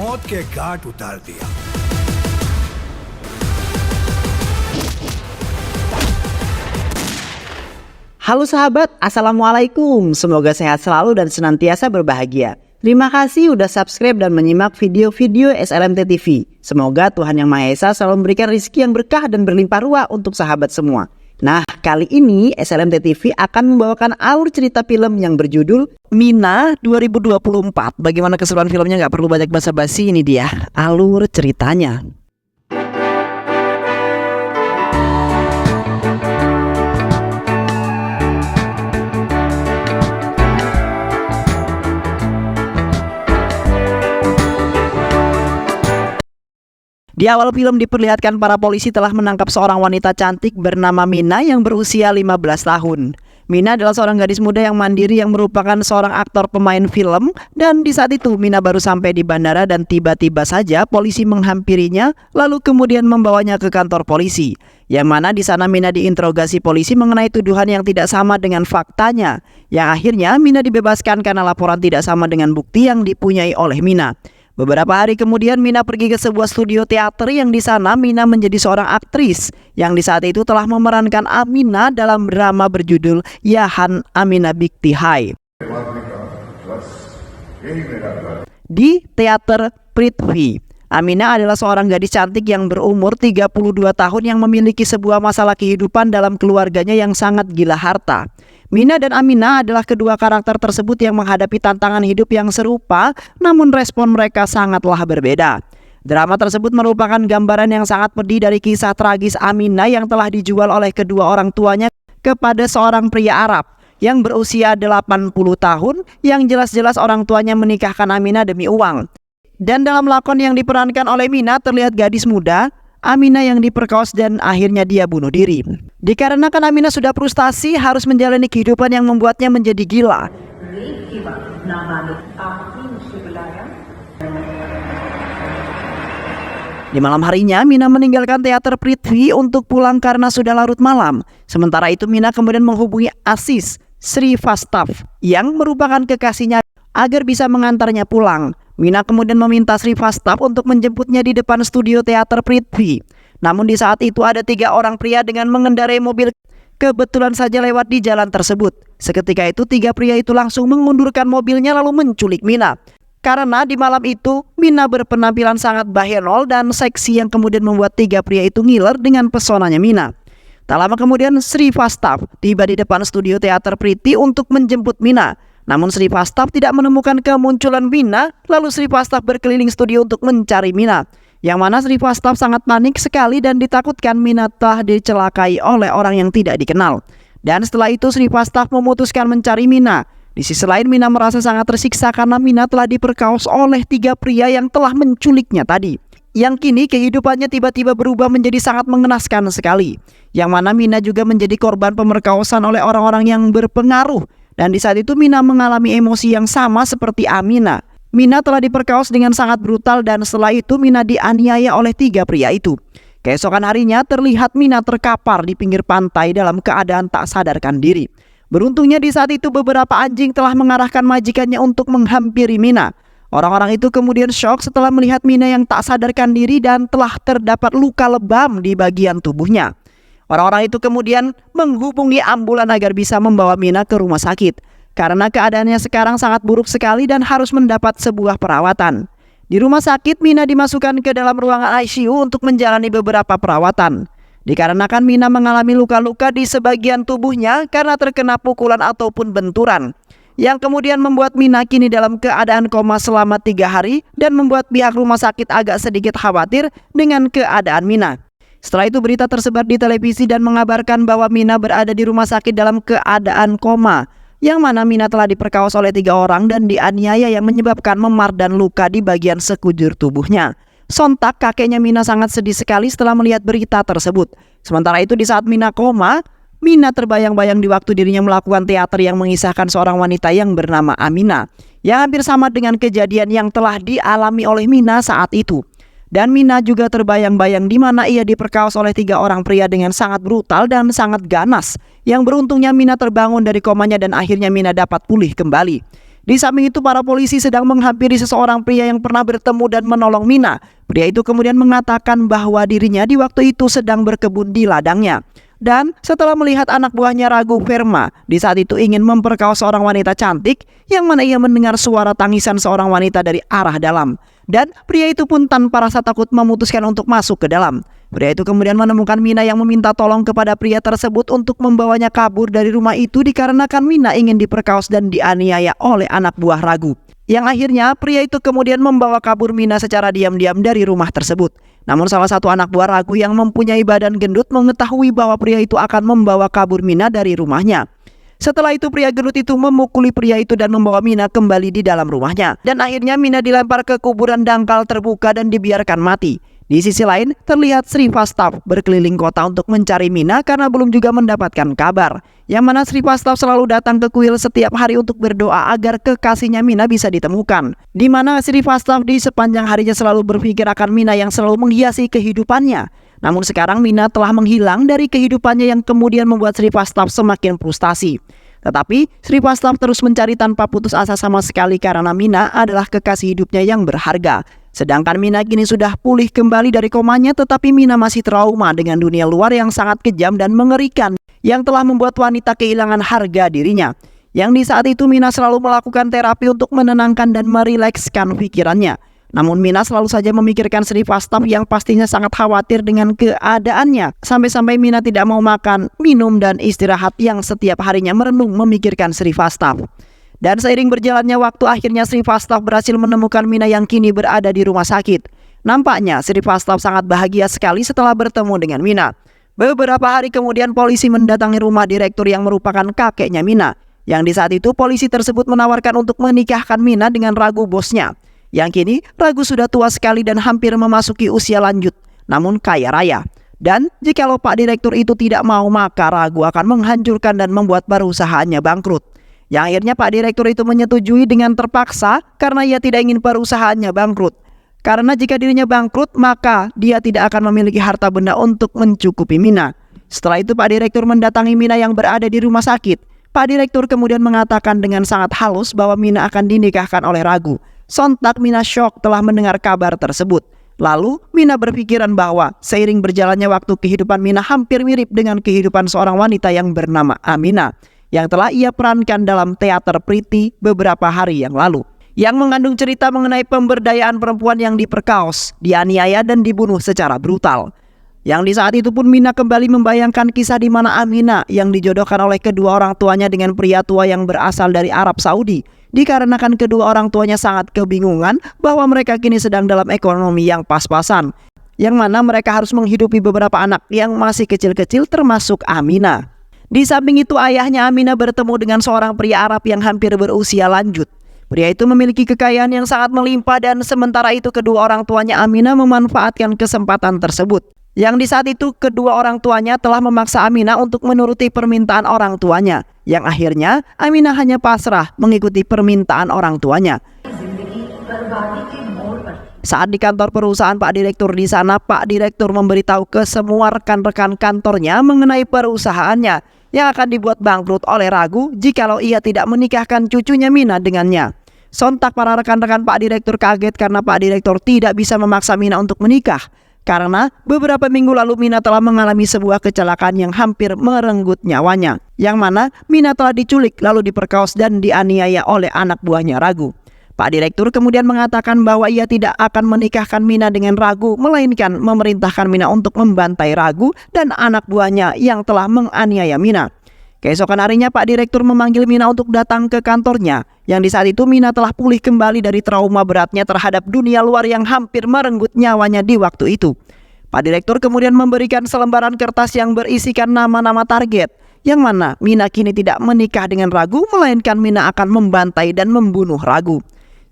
मौत के घाट उतार दिया। Halo sahabat, Assalamualaikum. Semoga sehat selalu dan senantiasa berbahagia. Terima kasih udah subscribe dan menyimak video-video SLMT TV. Semoga Tuhan Yang Maha Esa selalu memberikan rezeki yang berkah dan berlimpah ruah untuk sahabat semua. Nah, kali ini SLMT TV akan membawakan alur cerita film yang berjudul Mina 2024. Bagaimana keseruan filmnya, gak perlu banyak basa-basi, ini dia alur ceritanya. Di awal film diperlihatkan para polisi telah menangkap seorang wanita cantik bernama Mina yang berusia 15 tahun. Mina adalah seorang gadis muda yang mandiri yang merupakan seorang aktor pemain film, dan di saat itu Mina baru sampai di bandara dan tiba-tiba saja polisi menghampirinya lalu kemudian membawanya ke kantor polisi. Yang mana di sana Mina diinterogasi polisi mengenai tuduhan yang tidak sama dengan faktanya. Yang akhirnya Mina dibebaskan karena laporan tidak sama dengan bukti yang dipunyai oleh Mina. Beberapa hari kemudian Mina pergi ke sebuah studio teater yang di sana Mina menjadi seorang aktris yang di saat itu telah memerankan Amina dalam drama berjudul Yahan Amina Bikti Hai di Teater Prithvi. Amina adalah seorang gadis cantik yang berumur 32 tahun yang memiliki sebuah masalah kehidupan dalam keluarganya yang sangat gila harta. Mina dan Amina adalah kedua karakter tersebut yang menghadapi tantangan hidup yang serupa, namun respon mereka sangatlah berbeda. Drama tersebut merupakan gambaran yang sangat pedih dari kisah tragis Amina yang telah dijual oleh kedua orang tuanya kepada seorang pria Arab yang berusia 80 tahun, yang jelas-jelas orang tuanya menikahkan Amina demi uang. Dan dalam lakon yang diperankan oleh Mina terlihat gadis muda Amina yang diperkaos dan akhirnya dia bunuh diri. Dikarenakan Amina sudah frustasi harus menjalani kehidupan yang membuatnya menjadi gila. Di malam harinya Mina meninggalkan teater Prithvi untuk pulang karena sudah larut malam. Sementara itu Mina kemudian menghubungi Asis Srivastav yang merupakan kekasihnya agar bisa mengantarnya pulang. Mina kemudian meminta Srivastav untuk menjemputnya di depan studio teater Prithvi. Namun di saat itu ada 3 orang pria dengan mengendarai mobil kebetulan saja lewat di jalan tersebut. Seketika itu 3 pria itu langsung mengundurkan mobilnya lalu menculik Mina. Karena di malam itu Mina berpenampilan sangat bahenol dan seksi yang kemudian membuat 3 pria itu ngiler dengan pesonanya Mina. Tak lama kemudian Srivastav tiba di depan studio teater Prithvi untuk menjemput Mina. Namun Srivastav tidak menemukan kemunculan Mina, lalu Srivastav berkeliling studio untuk mencari Mina. Yang mana Srivastav sangat panik sekali dan ditakutkan Mina telah dicelakai oleh orang yang tidak dikenal. Dan setelah itu Srivastav memutuskan mencari Mina. Di sisi lain Mina merasa sangat tersiksa karena Mina telah diperkaos oleh 3 pria yang telah menculiknya tadi. Yang kini kehidupannya tiba-tiba berubah menjadi sangat mengenaskan sekali. Yang mana Mina juga menjadi korban pemerkosaan oleh orang-orang yang berpengaruh. Dan di saat itu Mina mengalami emosi yang sama seperti Amina. Mina telah diperkaos dengan sangat brutal dan setelah itu Mina dianiaya oleh 3 pria itu. Keesokan harinya terlihat Mina terkapar di pinggir pantai dalam keadaan tak sadarkan diri. Beruntungnya di saat itu beberapa anjing telah mengarahkan majikannya untuk menghampiri Mina. Orang-orang itu kemudian syok setelah melihat Mina yang tak sadarkan diri dan telah terdapat luka lebam di bagian tubuhnya. Orang-orang itu kemudian menghubungi ambulan agar bisa membawa Mina ke rumah sakit. Karena keadaannya sekarang sangat buruk sekali dan harus mendapat sebuah perawatan. Di rumah sakit Mina dimasukkan ke dalam ruangan ICU untuk menjalani beberapa perawatan. Dikarenakan Mina mengalami luka-luka di sebagian tubuhnya karena terkena pukulan ataupun benturan. Yang kemudian membuat Mina kini dalam keadaan koma selama 3 hari dan membuat pihak rumah sakit agak sedikit khawatir dengan keadaan Mina. Setelah itu berita tersebar di televisi dan mengabarkan bahwa Mina berada di rumah sakit dalam keadaan koma, yang mana Mina telah diperkaos oleh 3 orang dan dianiaya yang menyebabkan memar dan luka di bagian sekujur tubuhnya. Sontak kakeknya Mina sangat sedih sekali setelah melihat berita tersebut. Sementara itu di saat Mina koma, Mina terbayang-bayang di waktu dirinya melakukan teater yang mengisahkan seorang wanita yang bernama Amina, yang hampir sama dengan kejadian yang telah dialami oleh Mina saat itu. Dan Mina juga terbayang-bayang di mana ia diperkaos oleh 3 orang pria dengan sangat brutal dan sangat ganas. Yang beruntungnya Mina terbangun dari komanya dan akhirnya Mina dapat pulih kembali. Di samping itu, para polisi sedang menghampiri seseorang pria yang pernah bertemu dan menolong Mina. Pria itu kemudian mengatakan bahwa dirinya di waktu itu sedang berkebun di ladangnya. Dan setelah melihat anak buahnya Ragu Verma di saat itu ingin memperkaos seorang wanita cantik, yang mana ia mendengar suara tangisan seorang wanita dari arah dalam. Dan pria itu pun tanpa rasa takut memutuskan untuk masuk ke dalam. Pria itu kemudian menemukan Mina yang meminta tolong kepada pria tersebut untuk membawanya kabur dari rumah itu dikarenakan Mina ingin diperkaos dan dianiaya oleh anak buah Ragu. Yang akhirnya pria itu kemudian membawa kabur Mina secara diam-diam dari rumah tersebut. Namun salah satu anak buah Ragu yang mempunyai badan gendut mengetahui bahwa pria itu akan membawa kabur Mina dari rumahnya. Setelah itu pria gendut itu memukuli pria itu dan membawa Mina kembali di dalam rumahnya. Dan akhirnya Mina dilempar ke kuburan dangkal terbuka dan dibiarkan mati. Di sisi lain, terlihat Sri Vastav berkeliling kota untuk mencari Mina karena belum juga mendapatkan kabar. Yang mana Sri Vastav selalu datang ke kuil setiap hari untuk berdoa agar kekasihnya Mina bisa ditemukan. Di mana Sri Vastav di sepanjang harinya selalu berpikir akan Mina yang selalu menghiasi kehidupannya. Namun sekarang Mina telah menghilang dari kehidupannya yang kemudian membuat Sri Vastav semakin frustasi. Tetapi Sri Vastav terus mencari tanpa putus asa sama sekali karena Mina adalah kekasih hidupnya yang berharga. Sedangkan Mina kini sudah pulih kembali dari komanya, tetapi Mina masih trauma dengan dunia luar yang sangat kejam dan mengerikan yang telah membuat wanita kehilangan harga dirinya. Yang di saat itu Mina selalu melakukan terapi untuk menenangkan dan merilekskan pikirannya. Namun Mina selalu saja memikirkan Sri Vastav yang pastinya sangat khawatir dengan keadaannya. Sampai-sampai Mina tidak mau makan, minum, dan istirahat yang setiap harinya merenung memikirkan Sri Vastav. Dan seiring berjalannya waktu, akhirnya Sri Vastav berhasil menemukan Mina yang kini berada di rumah sakit. Nampaknya Sri Vastav sangat bahagia sekali setelah bertemu dengan Mina. Beberapa hari kemudian polisi mendatangi rumah direktur yang merupakan kakeknya Mina. Yang di saat itu polisi tersebut menawarkan untuk menikahkan Mina dengan Ragu bosnya. Yang kini Ragu sudah tua sekali dan hampir memasuki usia lanjut, namun kaya raya. Dan jikalau Pak Direktur itu tidak mau, maka Ragu akan menghancurkan dan membuat perusahaannya bangkrut. Yang akhirnya Pak Direktur itu menyetujui dengan terpaksa karena ia tidak ingin perusahaannya bangkrut. Karena jika dirinya bangkrut, maka dia tidak akan memiliki harta benda untuk mencukupi Mina. Setelah itu Pak Direktur mendatangi Mina yang berada di rumah sakit. Pak Direktur kemudian mengatakan dengan sangat halus bahwa Mina akan dinikahkan oleh Ragu. Sontak Mina syok telah mendengar kabar tersebut. Lalu Mina berpikiran bahwa seiring berjalannya waktu, kehidupan Mina hampir mirip dengan kehidupan seorang wanita yang bernama Amina yang telah ia perankan dalam teater Priti beberapa hari yang lalu, yang mengandung cerita mengenai pemberdayaan perempuan yang diperkaos, dianiaya, dan dibunuh secara brutal. Yang di saat itu pun Mina kembali membayangkan kisah di mana Amina yang dijodohkan oleh kedua orang tuanya dengan pria tua yang berasal dari Arab Saudi, dikarenakan kedua orang tuanya sangat kebingungan bahwa mereka kini sedang dalam ekonomi yang pas-pasan, yang mana mereka harus menghidupi beberapa anak yang masih kecil-kecil termasuk Amina. Di samping itu ayahnya Amina bertemu dengan seorang pria Arab yang hampir berusia lanjut. Pria itu memiliki kekayaan yang sangat melimpah dan sementara itu kedua orang tuanya Amina memanfaatkan kesempatan tersebut. Yang di saat itu kedua orang tuanya telah memaksa Amina untuk menuruti permintaan orang tuanya. Yang akhirnya Amina hanya pasrah mengikuti permintaan orang tuanya. Saat di kantor perusahaan Pak Direktur di sana, Pak Direktur memberitahu ke semua rekan-rekan kantornya mengenai perusahaannya yang akan dibuat bangkrut oleh Ragu jikalau ia tidak menikahkan cucunya Mina dengannya. Sontak para rekan-rekan Pak Direktur kaget karena Pak Direktur tidak bisa memaksa Mina untuk menikah. Karena beberapa minggu lalu Mina telah mengalami sebuah kecelakaan yang hampir merenggut nyawanya. Yang mana Mina telah diculik lalu diperkaos dan dianiaya oleh anak buahnya Ragu. Pak Direktur kemudian mengatakan bahwa ia tidak akan menikahkan Mina dengan Ragu, melainkan memerintahkan Mina untuk membantai Ragu dan anak buahnya yang telah menganiaya Mina. Keesokan harinya Pak Direktur memanggil Mina untuk datang ke kantornya, yang di saat itu Mina telah pulih kembali dari trauma beratnya terhadap dunia luar yang hampir merenggut nyawanya di waktu itu. Pak Direktur kemudian memberikan selembaran kertas yang berisikan nama-nama target, yang mana Mina kini tidak menikah dengan Ragu, melainkan Mina akan membantai dan membunuh Ragu.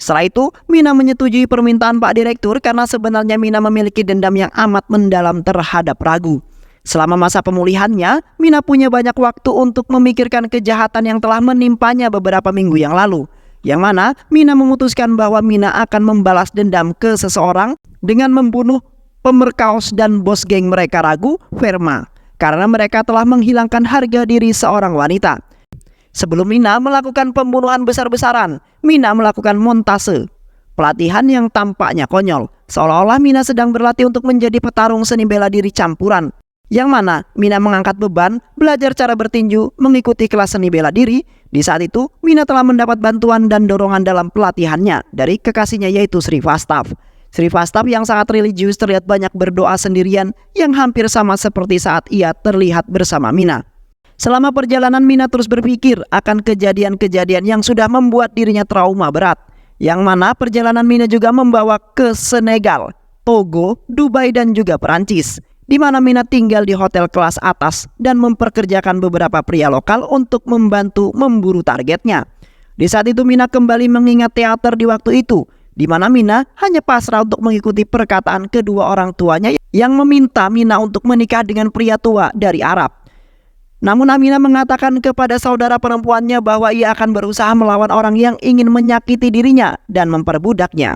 Setelah itu, Mina menyetujui permintaan Pak Direktur karena sebenarnya Mina memiliki dendam yang amat mendalam terhadap Ragu. Selama masa pemulihannya, Mina punya banyak waktu untuk memikirkan kejahatan yang telah menimpanya beberapa minggu yang lalu. Yang mana Mina memutuskan bahwa Mina akan membalas dendam ke seseorang dengan membunuh pemerkaos dan bos geng mereka Ragu, Verma, karena mereka telah menghilangkan harga diri seorang wanita. Sebelum Mina melakukan pembunuhan besar-besaran, Mina melakukan montase. Pelatihan yang tampaknya konyol, seolah-olah Mina sedang berlatih untuk menjadi petarung seni bela diri campuran. Yang mana Mina mengangkat beban, belajar cara bertinju, mengikuti kelas seni bela diri. Di saat itu, Mina telah mendapat bantuan dan dorongan dalam pelatihannya dari kekasihnya yaitu Sri Vastav. Sri Vastav yang sangat religius terlihat banyak berdoa sendirian yang hampir sama seperti saat ia terlihat bersama Mina. Selama perjalanan Mina terus berpikir akan kejadian-kejadian yang sudah membuat dirinya trauma berat. Yang mana perjalanan Mina juga membawa ke Senegal, Togo, Dubai dan juga Perancis. Di mana Mina tinggal di hotel kelas atas dan memperkerjakan beberapa pria lokal untuk membantu memburu targetnya. Di saat itu Mina kembali mengingat teater di waktu itu, di mana Mina hanya pasrah untuk mengikuti perkataan kedua orang tuanya yang meminta Mina untuk menikah dengan pria tua dari Arab. Namun Amina mengatakan kepada saudara perempuannya bahwa ia akan berusaha melawan orang yang ingin menyakiti dirinya dan memperbudaknya.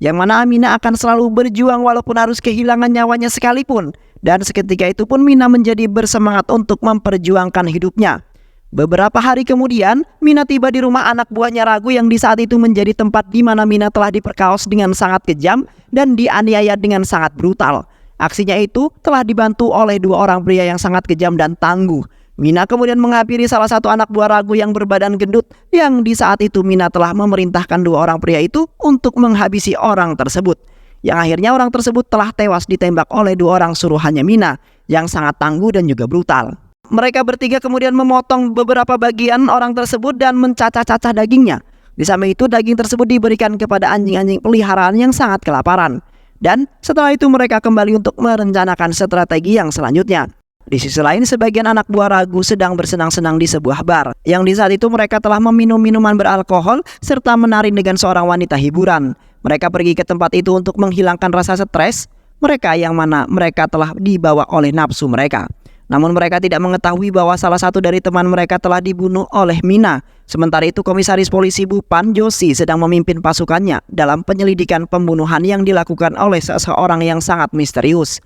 Yang mana Amina akan selalu berjuang walaupun harus kehilangan nyawanya sekalipun. Dan seketika itu pun Mina menjadi bersemangat untuk memperjuangkan hidupnya. Beberapa hari kemudian, Mina tiba di rumah anak buahnya Ragu yang di saat itu menjadi tempat di mana Mina telah diperkaos dengan sangat kejam dan dianiaya dengan sangat brutal. Aksinya itu telah dibantu oleh dua orang pria yang sangat kejam dan tangguh. Mina kemudian menghampiri salah satu anak buah Ragu yang berbadan gendut yang di saat itu Mina telah memerintahkan dua orang pria itu untuk menghabisi orang tersebut. Yang akhirnya orang tersebut telah tewas ditembak oleh dua orang suruhannya Mina yang sangat tangguh dan juga brutal. Mereka bertiga kemudian memotong beberapa bagian orang tersebut dan mencacah-cacah dagingnya. Di samping itu daging tersebut diberikan kepada anjing-anjing peliharaan yang sangat kelaparan. Dan setelah itu mereka kembali untuk merencanakan strategi yang selanjutnya. Di sisi lain, sebagian anak buah Ragu sedang bersenang-senang di sebuah bar, yang di saat itu mereka telah meminum minuman beralkohol serta menari dengan seorang wanita hiburan. Mereka pergi ke tempat itu untuk menghilangkan rasa stres mereka yang mana mereka telah dibawa oleh nafsu mereka. Namun mereka tidak mengetahui bahwa salah satu dari teman mereka telah dibunuh oleh Mina. Sementara itu Komisaris Polisi Bupan Joshi sedang memimpin pasukannya dalam penyelidikan pembunuhan yang dilakukan oleh seseorang yang sangat misterius.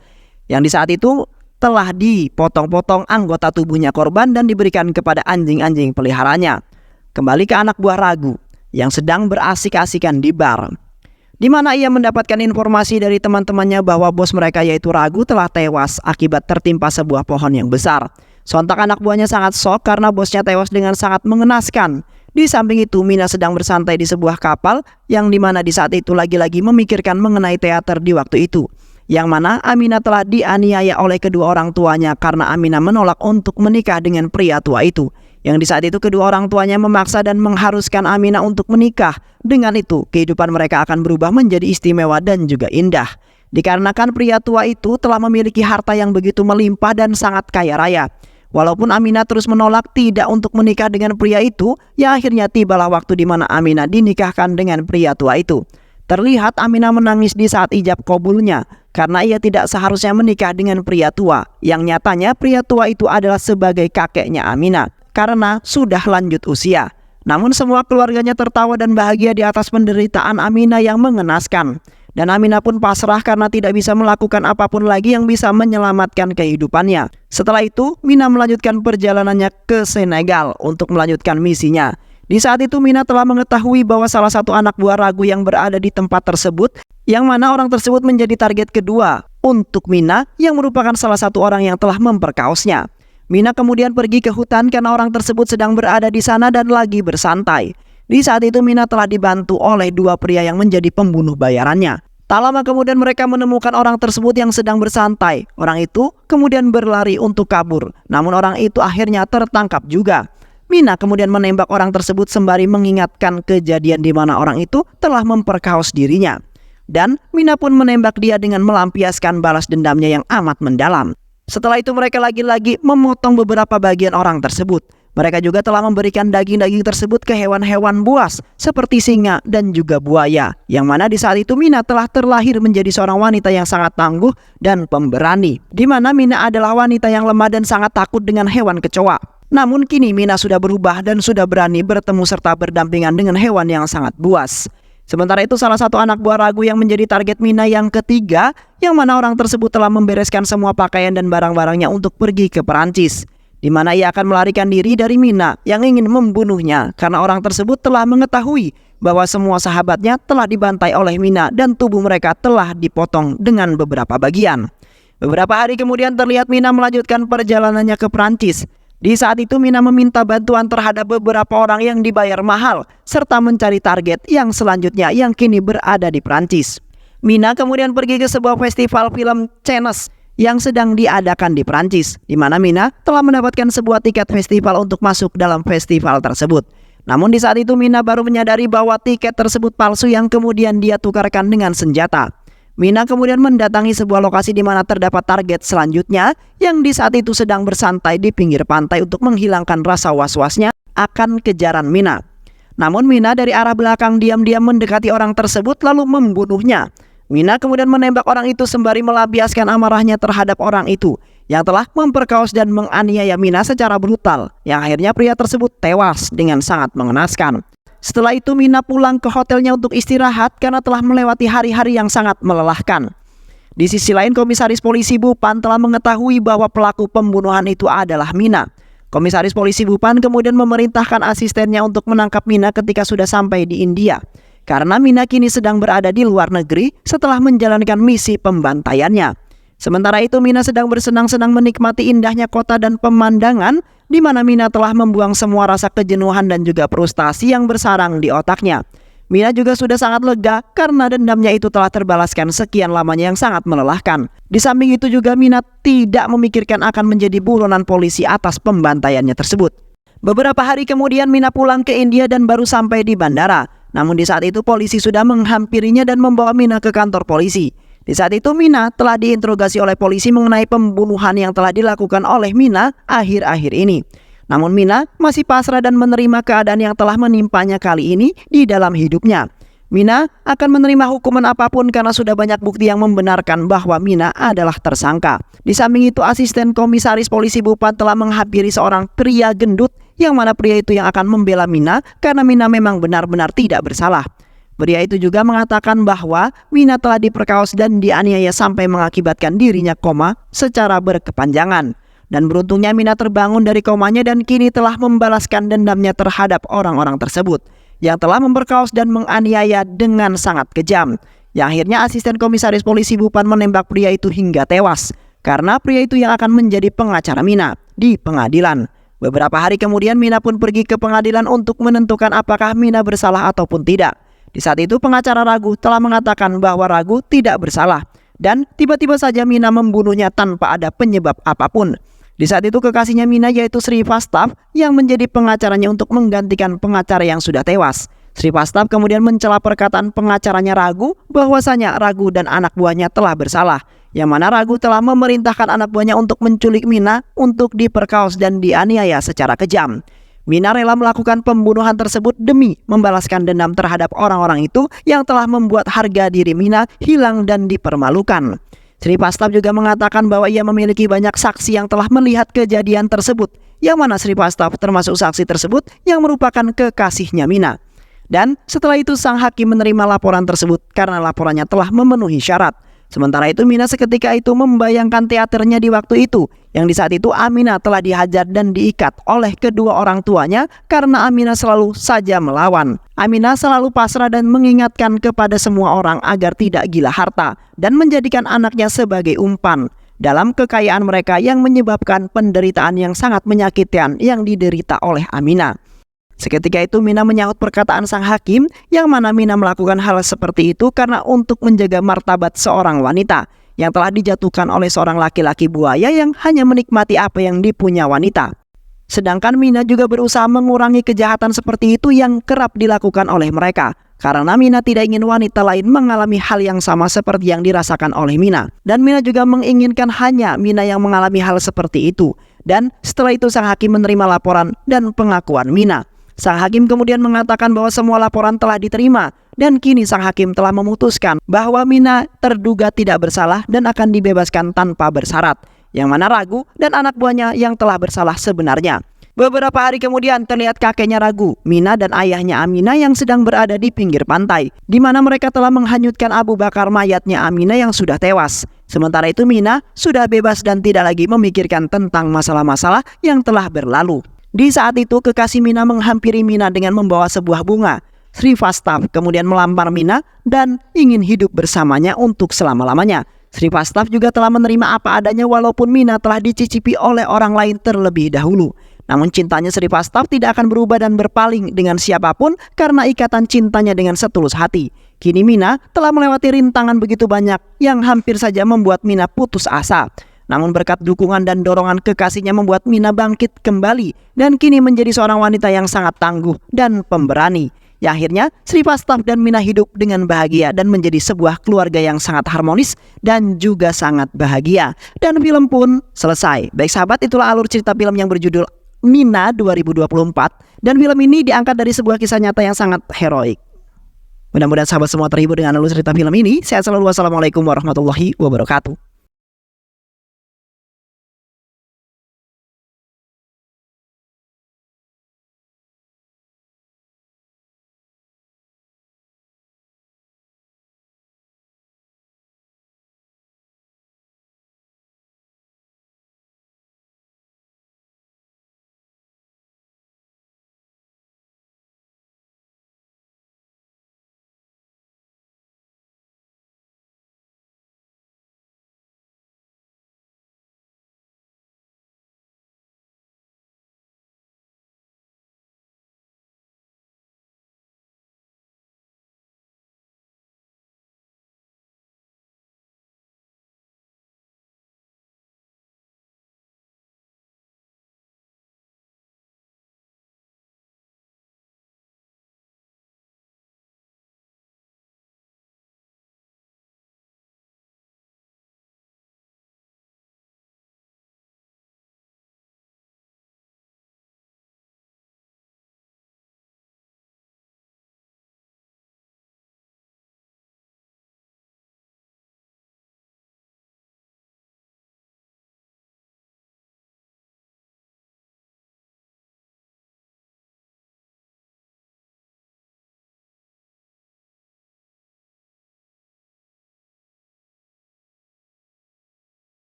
Yang di saat itu telah dipotong-potong anggota tubuhnya korban dan diberikan kepada anjing-anjing peliharanya. Kembali ke anak buah Ragu yang sedang berasik-asikan di bar, di mana ia mendapatkan informasi dari teman-temannya bahwa bos mereka yaitu Ragu telah tewas akibat tertimpa sebuah pohon yang besar. Sontak anak buahnya sangat shock karena bosnya tewas dengan sangat mengenaskan. Di samping itu Mina sedang bersantai di sebuah kapal yang dimana di saat itu lagi-lagi memikirkan mengenai teater di waktu itu. Yang mana Amina telah dianiaya oleh kedua orang tuanya karena Amina menolak untuk menikah dengan pria tua itu. Yang di saat itu kedua orang tuanya memaksa dan mengharuskan Amina untuk menikah. Dengan itu kehidupan mereka akan berubah menjadi istimewa dan juga indah. Dikarenakan pria tua itu telah memiliki harta yang begitu melimpah dan sangat kaya raya. Walaupun Amina terus menolak tidak untuk menikah dengan pria itu, ya akhirnya tibalah waktu di mana Amina dinikahkan dengan pria tua itu. Terlihat Amina menangis di saat ijab kabulnya karena ia tidak seharusnya menikah dengan pria tua. Yang nyatanya pria tua itu adalah sebagai kakeknya Amina karena sudah lanjut usia. Namun semua keluarganya tertawa dan bahagia di atas penderitaan Amina yang mengenaskan. Dan Amina pun pasrah karena tidak bisa melakukan apapun lagi yang bisa menyelamatkan kehidupannya. Setelah itu Mina melanjutkan perjalanannya ke Senegal untuk melanjutkan misinya. Di saat itu Mina telah mengetahui bahwa salah satu anak buah Ragu yang berada di tempat tersebut, yang mana orang tersebut menjadi target kedua untuk Mina yang merupakan salah satu orang yang telah memperkaosnya. Mina kemudian pergi ke hutan karena orang tersebut sedang berada di sana dan lagi bersantai. Di saat itu Mina telah dibantu oleh dua pria yang menjadi pembunuh bayarannya. Tak lama kemudian mereka menemukan orang tersebut yang sedang bersantai. Orang itu kemudian berlari untuk kabur, namun orang itu akhirnya tertangkap juga. Mina kemudian menembak orang tersebut sembari mengingatkan kejadian di mana orang itu telah memperkaos dirinya. Dan Mina pun menembak dia dengan melampiaskan balas dendamnya yang amat mendalam. Setelah itu mereka lagi-lagi memotong beberapa bagian orang tersebut. Mereka juga telah memberikan daging-daging tersebut ke hewan-hewan buas seperti singa dan juga buaya. Yang mana di saat itu Mina telah terlahir menjadi seorang wanita yang sangat tangguh dan pemberani. Di mana Mina adalah wanita yang lemah dan sangat takut dengan hewan kecoa. Namun kini Mina sudah berubah dan sudah berani bertemu serta berdampingan dengan hewan yang sangat buas. Sementara itu salah satu anak buah Ragu yang menjadi target Mina yang ketiga, yang mana orang tersebut telah membereskan semua pakaian dan barang-barangnya untuk pergi ke Perancis. di mana ia akan melarikan diri dari Mina yang ingin membunuhnya karena orang tersebut telah mengetahui bahwa semua sahabatnya telah dibantai oleh Mina dan tubuh mereka telah dipotong dengan beberapa bagian. Beberapa hari kemudian terlihat Mina melanjutkan perjalanannya ke Prancis. Di saat itu Mina meminta bantuan terhadap beberapa orang yang dibayar mahal serta mencari target yang selanjutnya yang kini berada di Prancis. Mina kemudian pergi ke sebuah festival film Cannes yang sedang diadakan di Prancis, di mana Mina telah mendapatkan sebuah tiket festival untuk masuk dalam festival tersebut. Namun di saat itu Mina baru menyadari bahwa tiket tersebut palsu yang kemudian dia tukarkan dengan senjata. Mina kemudian mendatangi sebuah lokasi di mana terdapat target selanjutnya yang di saat itu sedang bersantai di pinggir pantai untuk menghilangkan rasa was-wasnya akan kejaran Mina. Namun Mina dari arah belakang diam-diam mendekati orang tersebut lalu membunuhnya. Mina kemudian menembak orang itu sembari melampiaskan amarahnya terhadap orang itu yang telah memperkaos dan menganiaya Mina secara brutal, yang akhirnya pria tersebut tewas dengan sangat mengenaskan. Setelah itu Mina pulang ke hotelnya untuk istirahat karena telah melewati hari-hari yang sangat melelahkan. Di sisi lain, Komisaris Polisi Bupan telah mengetahui bahwa pelaku pembunuhan itu adalah Mina. Komisaris Polisi Bupan kemudian memerintahkan asistennya untuk menangkap Mina ketika sudah sampai di India. Karena Mina kini sedang berada di luar negeri setelah menjalankan misi pembantaiannya. Sementara itu Mina sedang bersenang-senang menikmati indahnya kota dan pemandangan di mana Mina telah membuang semua rasa kejenuhan dan juga frustasi yang bersarang di otaknya. Mina juga sudah sangat lega karena dendamnya itu telah terbalaskan sekian lamanya yang sangat melelahkan. Di samping itu juga Mina tidak memikirkan akan menjadi buronan polisi atas pembantaiannya tersebut. Beberapa hari kemudian Mina pulang ke India dan baru sampai di bandara. Namun di saat itu polisi sudah menghampirinya dan membawa Mina ke kantor polisi. Di saat itu Mina telah diinterogasi oleh polisi mengenai pembunuhan yang telah dilakukan oleh Mina akhir-akhir ini. Namun Mina masih pasrah dan menerima keadaan yang telah menimpanya kali ini di dalam hidupnya. Mina akan menerima hukuman apapun karena sudah banyak bukti yang membenarkan bahwa Mina adalah tersangka. Di samping itu asisten Komisaris Polisi Bupan telah menghampiri seorang pria gendut yang mana pria itu yang akan membela Mina karena Mina memang benar-benar tidak bersalah. Pria itu juga mengatakan bahwa Mina telah diperkaos dan dianiaya sampai mengakibatkan dirinya koma secara berkepanjangan. Dan beruntungnya Mina terbangun dari komanya dan kini telah membalaskan dendamnya terhadap orang-orang tersebut yang telah memperkaos dan menganiaya dengan sangat kejam. Yang akhirnya asisten Komisaris Polisi Bupan menembak pria itu hingga tewas karena pria itu yang akan menjadi pengacara Mina di pengadilan. Beberapa hari kemudian Mina pun pergi ke pengadilan untuk menentukan apakah Mina bersalah ataupun tidak. Di saat itu pengacara Ragu telah mengatakan bahwa Ragu tidak bersalah dan tiba-tiba saja Mina membunuhnya tanpa ada penyebab apapun. Di saat itu kekasihnya Mina yaitu Sri Vastav yang menjadi pengacaranya untuk menggantikan pengacara yang sudah tewas. Sri Vastav kemudian mencela perkataan pengacaranya Ragu bahwasanya Ragu dan anak buahnya telah bersalah. Yang mana Ragu telah memerintahkan anak buahnya untuk menculik Mina untuk diperkaos dan dianiaya secara kejam. Mina rela melakukan pembunuhan tersebut demi membalaskan dendam terhadap orang-orang itu yang telah membuat harga diri Mina hilang dan dipermalukan. Sri Vastav juga mengatakan bahwa ia memiliki banyak saksi yang telah melihat kejadian tersebut, yang mana Sri Vastav termasuk saksi tersebut yang merupakan kekasihnya Mina. Dan setelah itu sang hakim menerima laporan tersebut karena laporannya telah memenuhi syarat. Sementara itu Mina seketika itu membayangkan teaternya di waktu itu, yang di saat itu Aminah telah dihajar dan diikat oleh kedua orang tuanya karena Aminah selalu saja melawan. Aminah selalu pasrah dan mengingatkan kepada semua orang agar tidak gila harta dan menjadikan anaknya sebagai umpan dalam kekayaan mereka yang menyebabkan penderitaan yang sangat menyakitkan yang diderita oleh Aminah. Seketika itu Mina menyahut perkataan sang hakim yang mana Mina melakukan hal seperti itu karena untuk menjaga martabat seorang wanita yang telah dijatuhkan oleh seorang laki-laki buaya yang hanya menikmati apa yang dipunya wanita. Sedangkan Mina juga berusaha mengurangi kejahatan seperti itu yang kerap dilakukan oleh mereka karena Mina tidak ingin wanita lain mengalami hal yang sama seperti yang dirasakan oleh Mina. Dan Mina juga menginginkan hanya Mina yang mengalami hal seperti itu. Dan setelah itu sang hakim menerima laporan dan pengakuan Mina. Sang hakim kemudian mengatakan bahwa semua laporan telah diterima dan kini sang hakim telah memutuskan bahwa Mina terduga tidak bersalah dan akan dibebaskan tanpa bersyarat, yang mana Ragu dan anak buahnya yang telah bersalah sebenarnya. Beberapa hari kemudian terlihat kakeknya ragu, Mina dan ayahnya Aminah yang sedang berada di pinggir pantai, di mana mereka telah menghanyutkan Abu Bakar mayatnya Aminah yang sudah tewas. Sementara itu Mina sudah bebas dan tidak lagi memikirkan tentang masalah-masalah yang telah berlalu. Di saat itu kekasih Mina menghampiri Mina dengan membawa sebuah bunga. Sri Fastaf kemudian melamar Mina dan ingin hidup bersamanya untuk selama-lamanya. Sri Fastaf juga telah menerima apa adanya walaupun Mina telah dicicipi oleh orang lain terlebih dahulu. Namun cintanya Sri Fastaf tidak akan berubah dan berpaling dengan siapapun karena ikatan cintanya dengan setulus hati. Kini Mina telah melewati rintangan begitu banyak yang hampir saja membuat Mina putus asa. Namun berkat dukungan dan dorongan kekasihnya membuat Mina bangkit kembali dan kini menjadi seorang wanita yang sangat tangguh dan pemberani. Ya akhirnya Sri Fastaf dan Mina hidup dengan bahagia dan menjadi sebuah keluarga yang sangat harmonis dan juga sangat bahagia. Dan film pun selesai. Baik sahabat, itulah alur cerita film yang berjudul Mina 2024, dan film ini diangkat dari sebuah kisah nyata yang sangat heroik. Mudah-mudahan sahabat semua terhibur dengan alur cerita film ini. Sehat selalu. Wassalamualaikum warahmatullahi wabarakatuh.